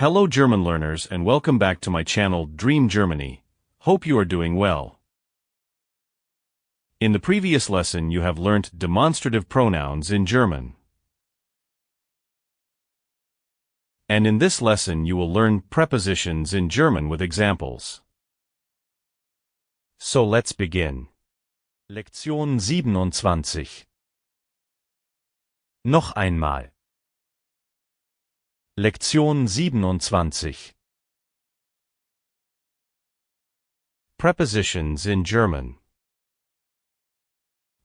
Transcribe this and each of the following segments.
Hello German learners and welcome back to my channel Dream Germany. Hope you are doing well. In the previous lesson you have learnt demonstrative pronouns in German. And in this lesson you will learn prepositions in German with examples. So let's begin. Lektion 27. Noch einmal. Lektion 27. Prepositions in German.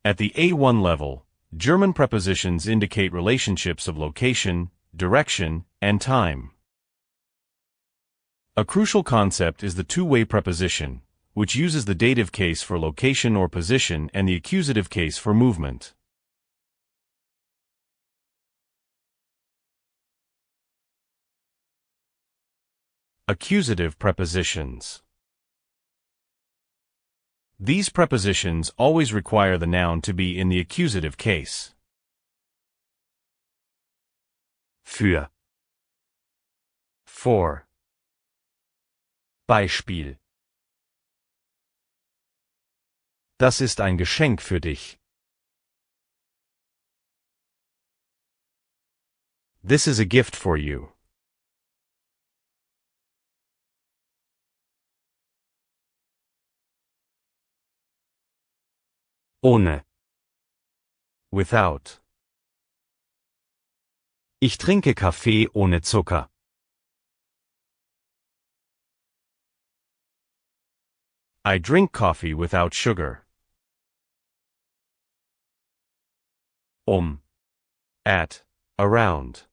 At the A1 level, German prepositions indicate relationships of location, direction, and time. A crucial concept is the two-way preposition, which uses the dative case for location or position and the accusative case for movement. Accusative prepositions. These prepositions always require the noun to be in the accusative case. Für. For. Beispiel. Das ist ein Geschenk für dich. This is a gift for you. Ohne. Without. Ich trinke Kaffee ohne Zucker. I drink coffee without sugar. At, around.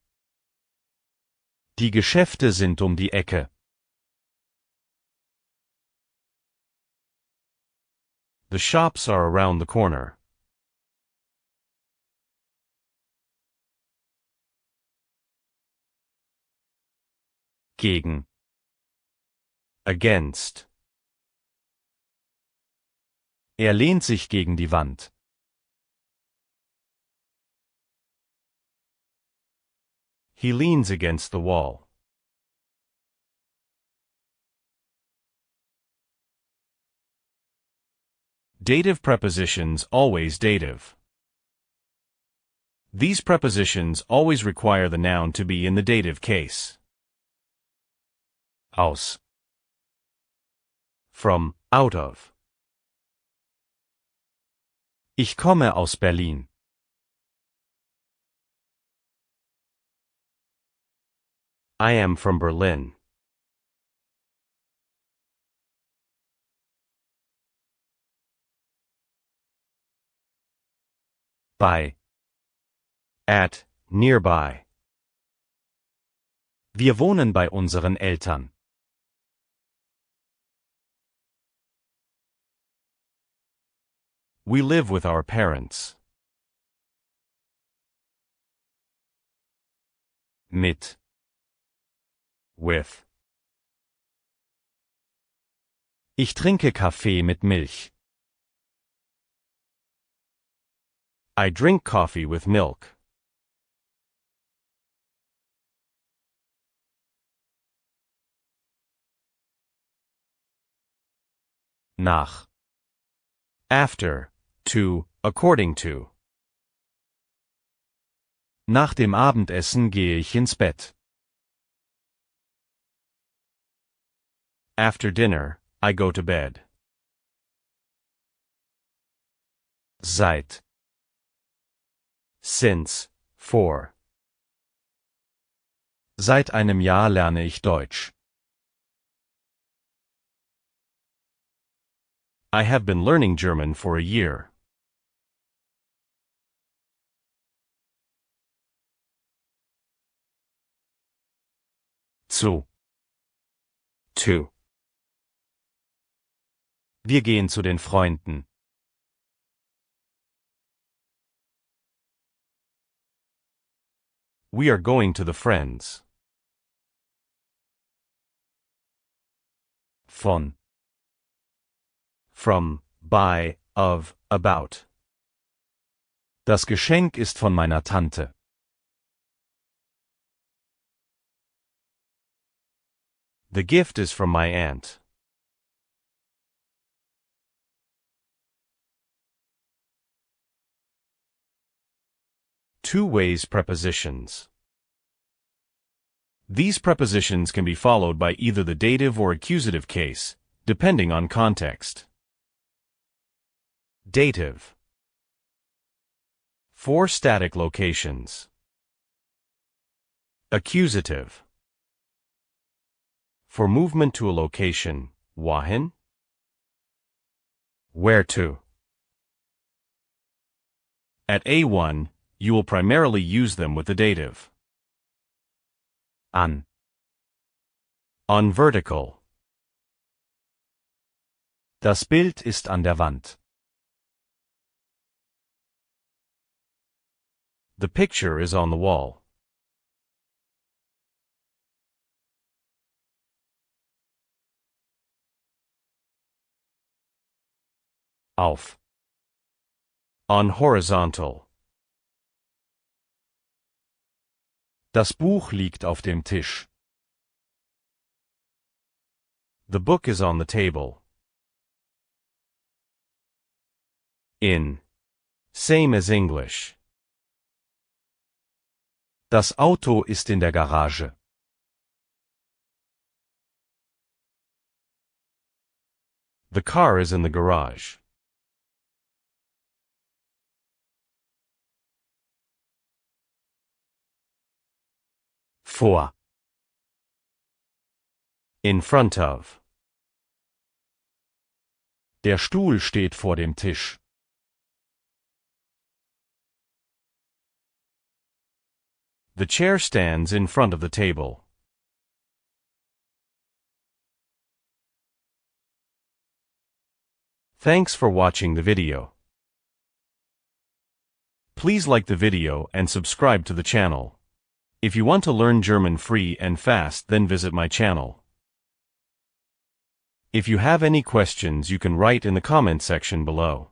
Die Geschäfte sind die Ecke. The shops are around the corner. Gegen. Against. Er lehnt sich gegen die Wand. He leans against the wall. Dative prepositions always dative. These prepositions always require the noun to be in the dative case. Aus. From, out of. Ich komme aus Berlin. I am from Berlin. Bei. At, nearby. Wir wohnen bei unseren Eltern. We live with our parents. Mit. With. Ich trinke Kaffee mit Milch. I drink coffee with milk. Nach. After, to, according to. Nach dem Abendessen gehe ich ins Bett. After dinner, I go to bed. Seit. Since, for. Seit einem Jahr lerne ich Deutsch. I have been learning German for a year. Zu. To. Wir gehen zu den Freunden. We are going to the friends. Von. From, by, of, about. Das Geschenk ist von meiner Tante. The gift is from my aunt. Two ways prepositions. These prepositions can be followed by either the dative or accusative case, depending on context. Dative. 4 static locations. Accusative. For movement to a location, wohin? Where to? At A1, you will primarily use them with the dative. An. On vertical. Das Bild ist an der Wand. The picture is on the wall. Auf. On horizontal. Das Buch liegt auf dem Tisch. The book is on the table. In. Same as English. Das Auto ist in der Garage. The car is in the garage. Vor. In front of. Der Stuhl steht vor dem Tisch. The chair stands in front of the table. Thanks for watching the video. Please like the video and subscribe to the channel. If you want to learn German free and fast, then visit my channel. If you have any questions, you can write in the comment section below.